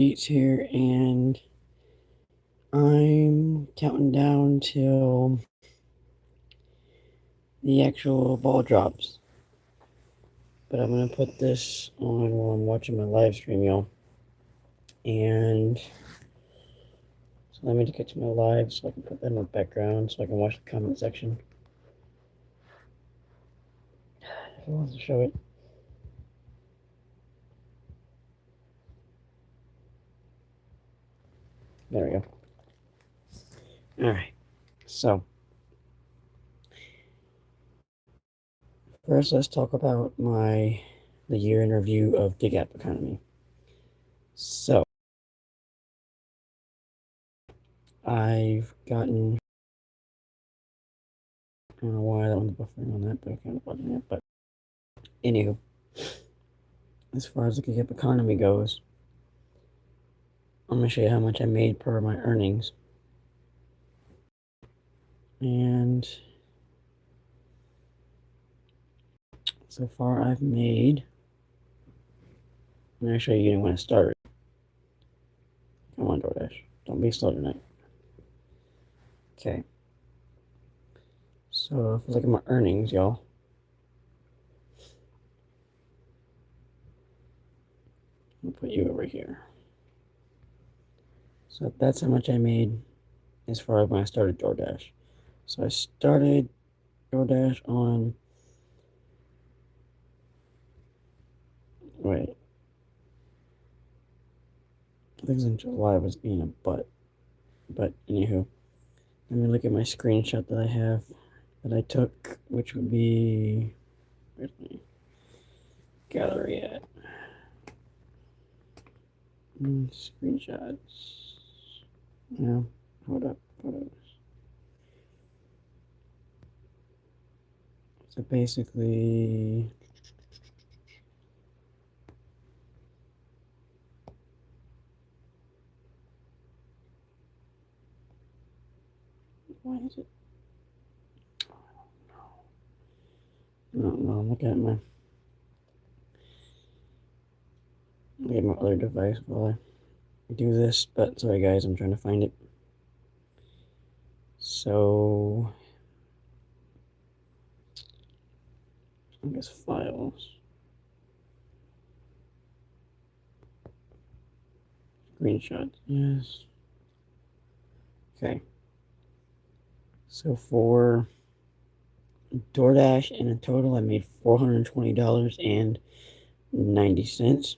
Ubereats here, and I'm counting down till the actual ball drops. But I'm gonna put this on while I'm watching my live stream, y'all. And so let me get to my live so I can put that in the background so I can watch the comment section. If I want to show it. There we go. Alright. So first let's talk about the year in review of gig app economy. So I've gotten, I don't know why that one's buffering on that, but I kind of bugging it. But anywho, as far as the gig app economy goes, I'm going to show you how much I made per my earnings. And so far I've made, I'm going to show you when it started. Come on, DoorDash. Don't be slow tonight. Okay. So if you look at my earnings, y'all. I'll put you over here. So that's how much I made as far as when I started DoorDash. So I started DoorDash on, wait, I think it was in July. I was being a butt. But anywho, let me look at my screenshot that I have that I took, which would be, where's my gallery at? Screenshots. No, hold up, photos. So basically, why is it? I don't know. I'm looking at my other device while I do this. But sorry, guys, I'm trying to find it. So I guess files, screenshots. Yes. Okay. So for DoorDash, in a total, I made $420.90.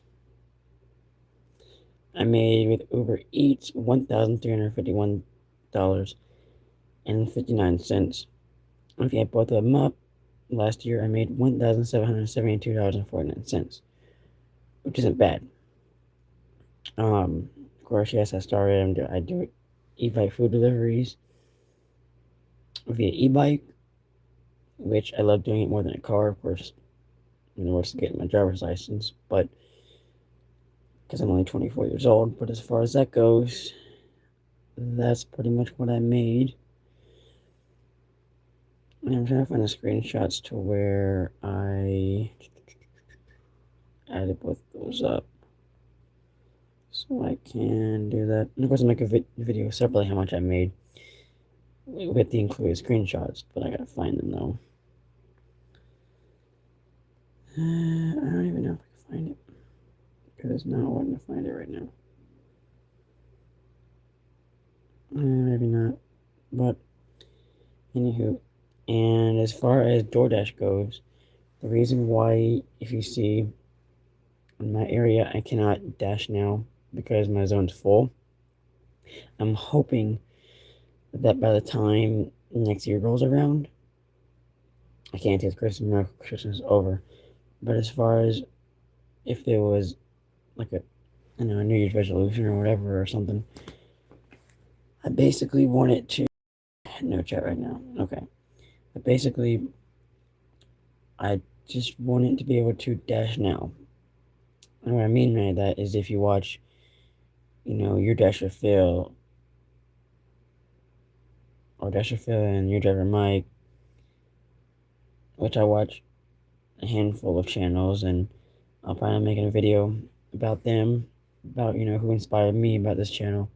I made with Uber Eats $1,351.59. If you add both of them up, last year I made $1,772.49, which isn't bad. Of course, yes, I do e-bike food deliveries via e-bike, which I love doing it more than a car, of course, in order to get my driver's license, but because I'm only 24 years old. But as far as that goes, that's pretty much what I made. And I'm trying to find the screenshots to where I added both those up. So I can do that. And of course, I'll make a video separately how much I made with the included screenshots, but I gotta find them though. I don't even know if I can find it because it's not wanting to find it right now. Maybe not, but anywho. And as far as DoorDash goes, the reason why, if you see in my area, I cannot dash now because my zone's full. I'm hoping that by the time next year rolls around, I can't take Christmas is over. But as far as if there was like a New Year's resolution or whatever or something, I basically wanted to, no chat right now. Okay. But basically, I just wanted to be able to dash now. And what I mean by that is if you watch, your Dasher Phil or Dasher Phil and your driver Mike, which I watch a handful of channels, and I'll probably make a video about them about who inspired me about this channel.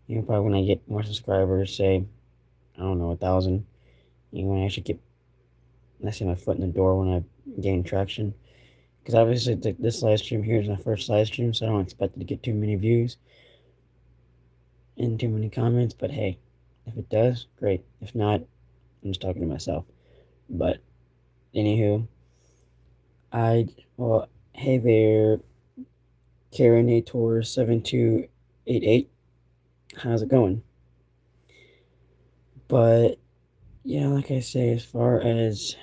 Probably when I get more subscribers, say I don't know 1,000. When I actually get I see my foot in the door when I gain traction. Because obviously this live stream here is my first live stream, so I don't expect it to get too many views and too many comments. But hey, if it does, great. If not, I'm just talking to myself. But anywho, well, hey there, Karinator7288. How's it going? But yeah, like I say, as far as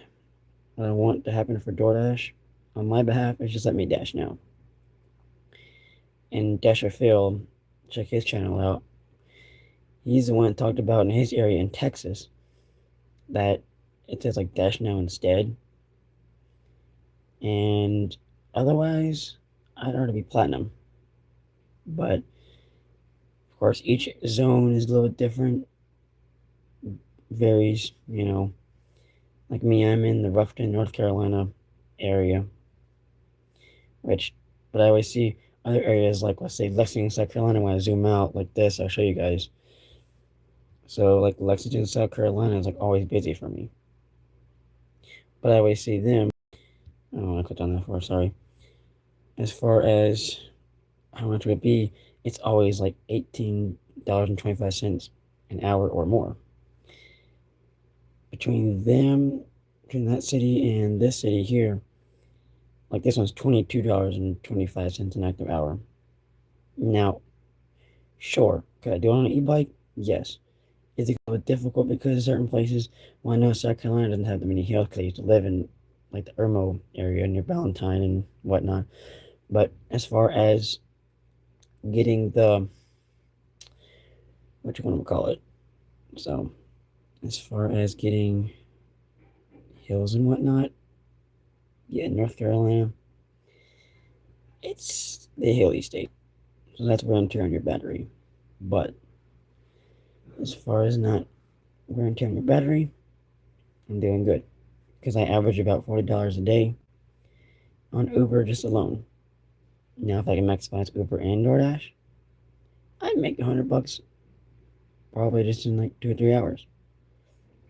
what I want to happen for DoorDash on my behalf, is just let me dash now. And Dasher Phil, check his channel out. He's the one that talked about in his area in Texas that it says like dash now instead. And otherwise, I'd already be platinum. But of course, each zone is a little different, varies, Like me, I'm in the Ruffton, North Carolina area, but I always see other areas like, let's say, Lexington, South Carolina. When I zoom out like this, I'll show you guys. So, like, Lexington, South Carolina is like always busy for me. But I always see them. Oh, I clicked on that before, sorry. As far as how much would it be, it's always like $18.25 an hour or more. Between that city and this city here, like this one's $22.25 an active hour. Now, sure, could I do it on an e-bike? Yes. Is it a little difficult because certain places, well, I know South Carolina doesn't have that many hills because I used to live in like the Irmo area near Ballantyne and whatnot. But as far as getting what you want to call it, so as far as getting hills and whatnot, yeah, North Carolina, it's the hilly state, so that's wear and tear on your battery. But as far as not wear and tear on your battery, I'm doing good because I average about $40 a day on Uber just alone. Now, if I can maximize Uber and DoorDash, I'd make $100 probably just in like 2 or 3 hours.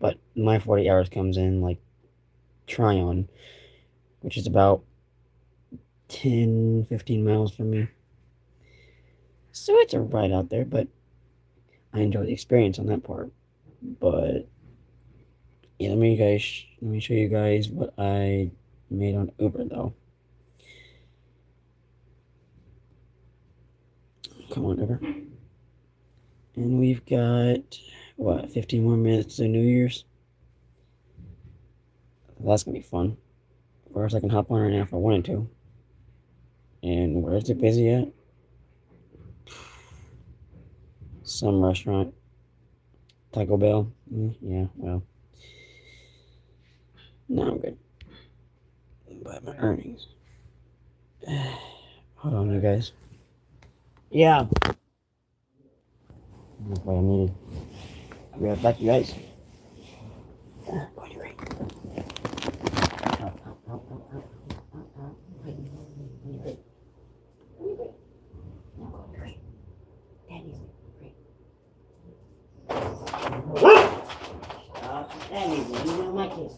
But my 40 hours comes in like Tryon, which is about 10-15 miles from me. So it's a ride out there, but I enjoy the experience on that part. But yeah, let me show you guys what I made on Uber though. Come on, Uber. And we've got what, 15 more minutes to New Year's. That's gonna be fun. Of course, I can hop on right now if I wanted to. And where is it busy at? Some restaurant. Taco Bell. Yeah, well. Now I'm good. But my earnings. Hold on, you guys. Yeah. That's what I needed. I'll be right back, you guys. My kids.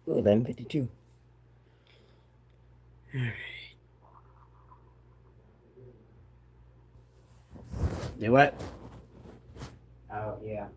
Oh, 11:52. Do what? Oh, yeah.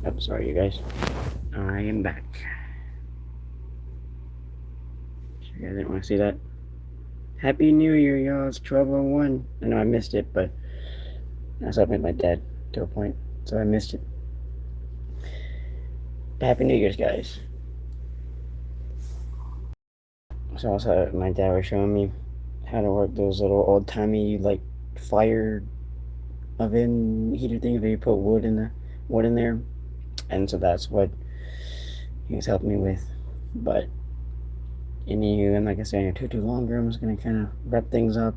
Oh, sorry, you guys. I am back. You guys didn't want to see that. Happy New Year, y'all. It's 12:01. I know I missed it, but I was up with my dad to a point, so I missed it. Happy New Year's, guys. So also, my dad was showing me how to work those little old-timey, like, fire oven heater things where you put wood in there. And so that's what he was helping me with. But anywho, I'm not gonna stay here too longer. I'm just gonna kind of wrap things up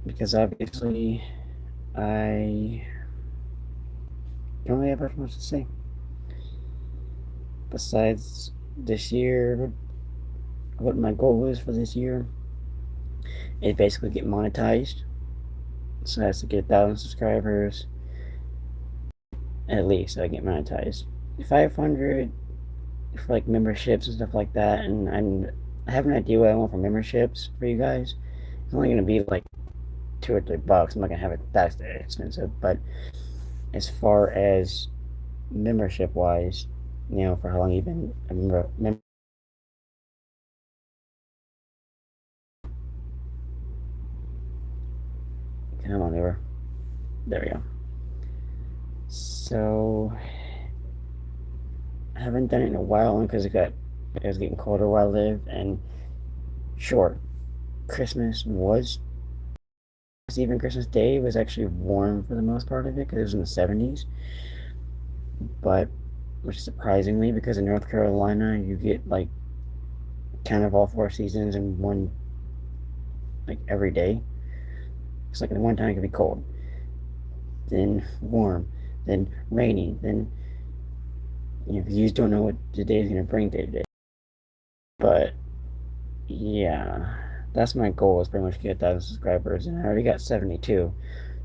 because obviously I don't really have much to say. Besides this year, what my goal is for this year is basically get monetized. So that's to get 1,000 subscribers at least. So I get monetized. 500 for like memberships and stuff like that, and I have an idea what I want for memberships for you guys. It's only gonna be like $2 or $3. I'm not gonna have it that expensive, but as far as membership wise, for how long you've been a member. Come on, over. There we go. So I haven't done it in a while because it was getting colder where I live, and sure, Christmas was even Christmas Day was actually warm for the most part of it because it was in the 70s, but which surprisingly because in North Carolina you get like kind of all four seasons in one, like every day. It's like in one time it could be cold, then warm, then rainy, then you just don't know what the day is gonna bring day to day. But yeah, that's my goal is pretty much to get 1,000 subscribers, and I already got 72.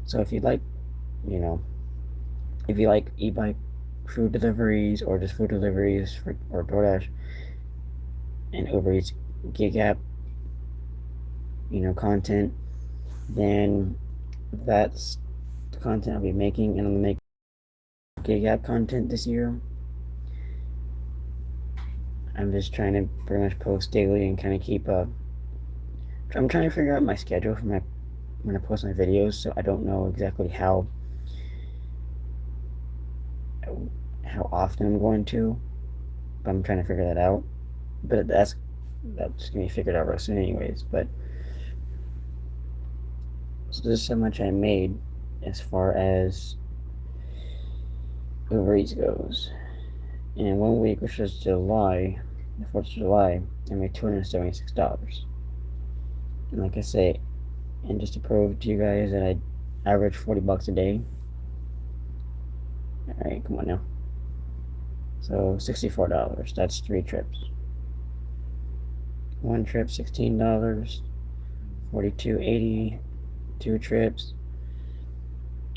So you know, if you like e-bike food deliveries or just food deliveries or DoorDash and Uber Eats gig app, content, then that's the content I'll be making, and I'm gonna make gig app content this year. I'm just trying to pretty much post daily and kind of keep up. I'm trying to figure out my schedule for when I post my videos, so I don't know exactly how often I'm going to, but I'm trying to figure that out. But that's gonna be figured out real soon, anyways. But so this is how much I made as far as Uber Eats goes. In 1 week, which was July, the 4th of July, I made $276. And like I say, and just to prove to you guys that I average $40 a day. Alright, come on now. So $64. That's 3 trips. One trip, $16. $42.80. 2 trips.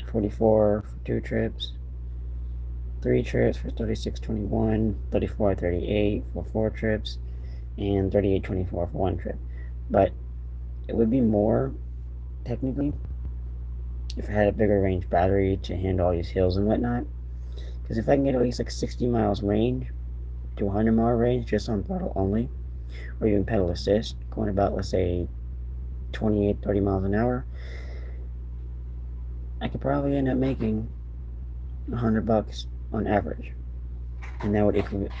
$44 for 2 trips. 3 trips for $36.21. $34.38 for 4 trips. And $38.24 for 1 trip. But it would be more, technically, if I had a bigger range battery to handle all these hills and whatnot. Because if I can get at least like 60 miles range to 100 mile range just on throttle only, or even pedal assist, going about, let's say, 28, 30 miles an hour, I could probably end up making $100 on average. And that would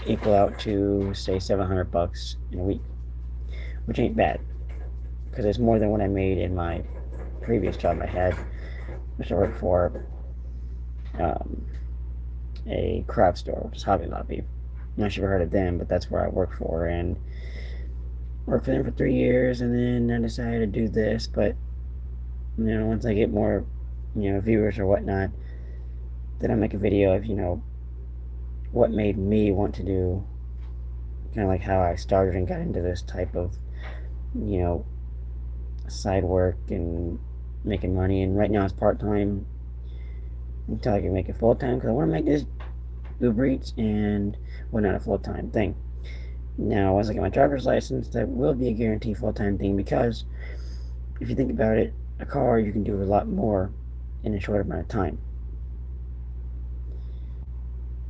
equal out to, say, $700 in a week, which ain't bad, because it's more than what I made in my previous job I had, which I worked for a craft store, which is Hobby Lobby. I'm not sure if you've heard of them, but that's where I worked for, and worked for them for 3 years, and then I decided to do this. But once I get more viewers or whatnot, then I'll make a video of what made me want to do, kind of like how I started and got into this type of side work and making money. And right now it's part-time until I can make it full-time, because I want to make this Uber Eats and, well, not a full-time thing. Now, once I get my driver's license, that will be a guaranteed full-time thing, because if you think about it, a car, you can do a lot more in a short amount of time.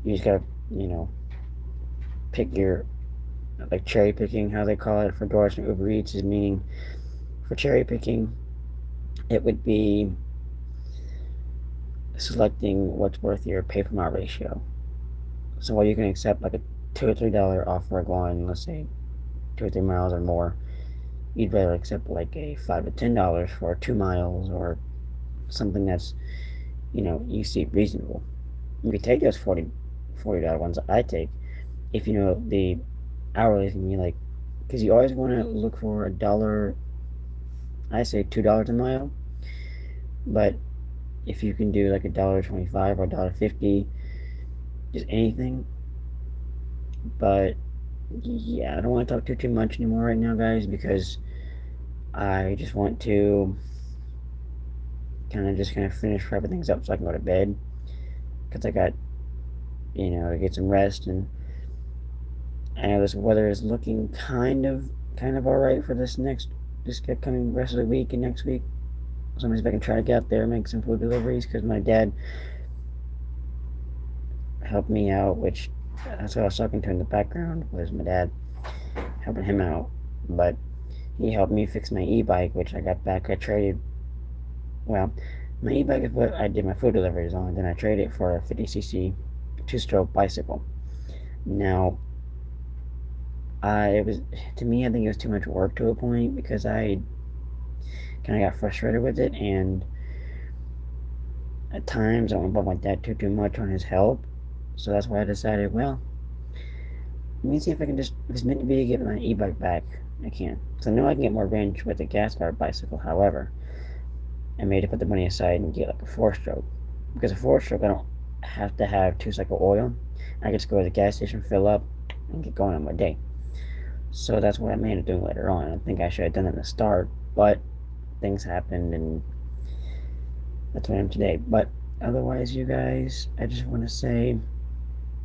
You just gotta, pick your, like cherry picking, how they call it for DoorDash and Uber Eats, is meaning for cherry picking, it would be selecting what's worth your pay per mile ratio. So while you can accept like a $2 or $3 offer going, let's say, 2 or 3 miles or more, you'd rather accept like a $5 to $10 for 2 miles, or something that's you see reasonable. You could take those $40 ones that I take if the hourly is gonna be like, because you always want to look for $1. I say $2 a mile, but if you can do like $1.25 or $1.50, just anything. But yeah, I don't want to talk too much anymore right now, guys, because I just want to kind of finish wrapping things up so I can go to bed, because I got to get some rest. And I know this weather is looking kind of all right for this upcoming rest of the week and next week. So I'm just I can try to get out there and make some food deliveries, because my dad helped me out, which that's what I was talking to in the background, was my dad helping him out. But he helped me fix my e-bike, which I got back. I traded, well, my e-bike is what I did my food deliveries on, then I traded it for a 50cc 2-stroke bicycle. Now, it was, to me, I think it was too much work to a point, because I kind of got frustrated with it, and at times I don't want my dad too much on his help. So that's why I decided, well, let me see if I can just, if it's meant to be to get my e-bike back, I can. So I know I can get more range with a gas-powered bicycle. However, I made to put the money aside and get like a 4-stroke. Because a 4-stroke, I don't have to have 2-cycle oil. I can just go to the gas station, fill up, and get going on my day. So that's what I may end up doing later on. I think I should have done it in the start, but things happened, and that's what I am today. But otherwise, you guys, I just want to say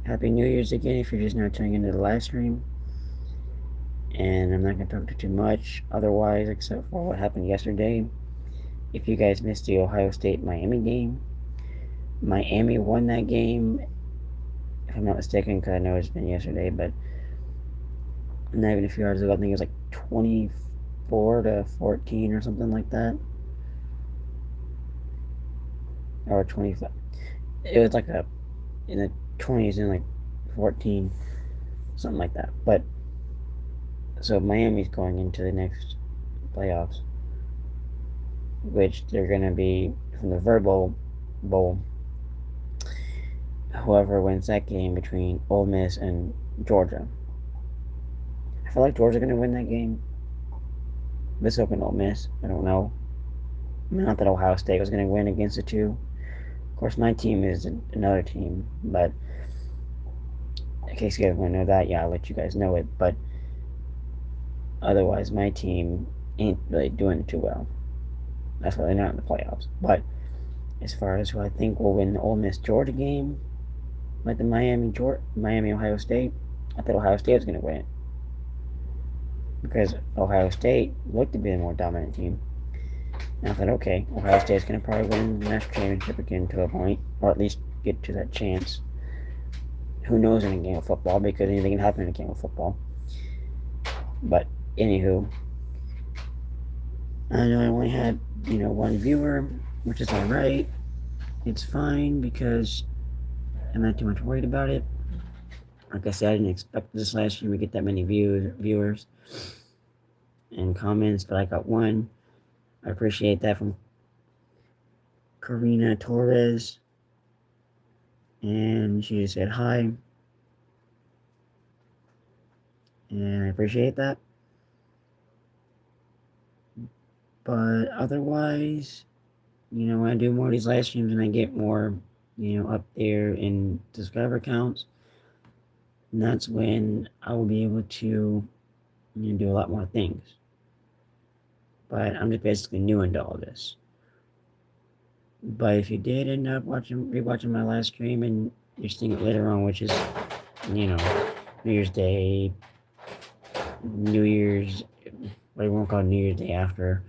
Happy New Year's again if you're just now tuning into the live stream. And I'm not going to talk too much otherwise, except for what happened yesterday. If you guys missed the Ohio State-Miami game, Miami won that game, if I'm not mistaken, because I know it's been yesterday, but not even a few hours ago. I think it was like 24-14 or something like that. Or 25. It was like in the 20s and like 14, something like that. But so Miami's going into the next playoffs, which they're gonna be from the Verbal Bowl. Whoever wins that game between Ole Miss and Georgia. I feel like Georgia's gonna win that game. But so can Ole Miss. I don't know. I mean, not that Ohio State was gonna win against the two. Of course, my team is another team, but in case you guys want to know that, yeah, I'll let you guys know it. But otherwise, my team ain't really doing too well. That's why they're not in the playoffs. But as far as who I think will win the Ole Miss Georgia game, like the Miami Ohio State, I thought Ohio State was going to win it because Ohio State looked to be the more dominant team. And I thought, okay, Ohio State's going to probably win the national championship again to a point, or at least get to that chance. Who knows in a game of football, because anything can happen in a game of football. But anywho, I know I only had one viewer, which is alright. It's fine because I'm not too much worried about it. Like I said, I didn't expect this live stream to get that many viewers and comments, but I got one. I appreciate that from Karina Torres, and she just said hi, and I appreciate that. But otherwise, when I do more of these live streams and I get more, up there in subscriber counts, and that's when I will be able to do a lot more things. But I'm just basically new into all this. But if you did end up rewatching my last stream and you're seeing it later on, which is, New Year's Day, New Year's, what you won't call New Year's Day after,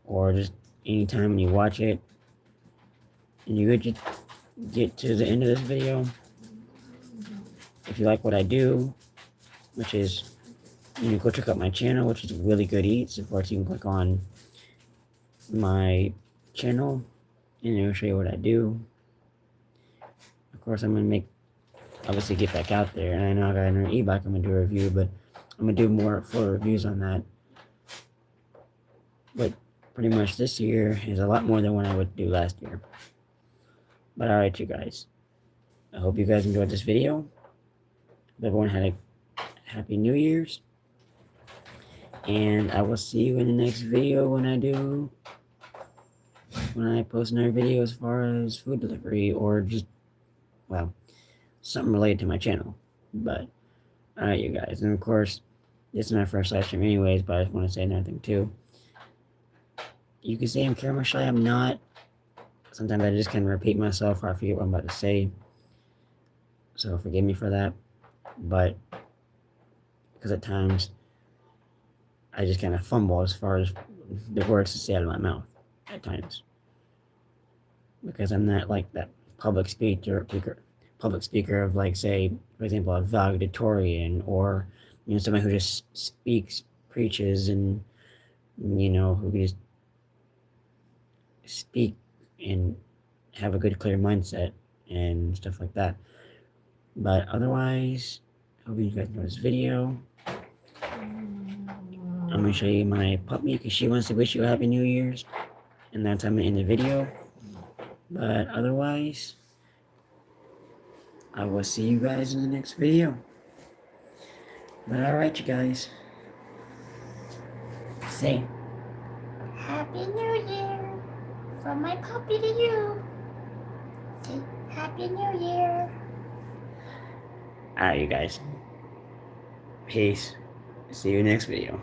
or just anytime when you watch it, and you get to the end of this video, if you like what I do, which is, go check out my channel, which is Really Good Eats. Of course, you can click on my channel, and it'll show you what I do. Of course, I'm gonna obviously get back out there, and I know I got another e-bike I'm gonna do a review, but I'm gonna do more full reviews on that. But pretty much this year is a lot more than what I would do last year. But alright, you guys, I hope you guys enjoyed this video. Hope everyone had a happy New Year's, and I will see you in the next video when I post another video as far as food delivery or just, well, something related to my channel. But alright, you guys, and of course, this is my first live stream anyways, but I just want to say another thing too. You can say I'm camera shy, I'm not. Sometimes I just kind of repeat myself or I forget what I'm about to say. So forgive me for that. But because at times I just kind of fumble as far as the words to say out of my mouth at times. Because I'm not like that public speaker of, like, say, for example, a valedictorian, or somebody who just speaks, preaches, and who can just speak and have a good, clear mindset and stuff like that. But otherwise, I hope you guys enjoyed this video. I'm gonna show you my puppy because she wants to wish you a happy New Year's, and that's how I'm gonna end the video. But otherwise, I will see you guys in the next video. But alright, you guys. Say Happy New Year from my puppy to you. Say Happy New Year. alright, you guys. Peace. See you next video.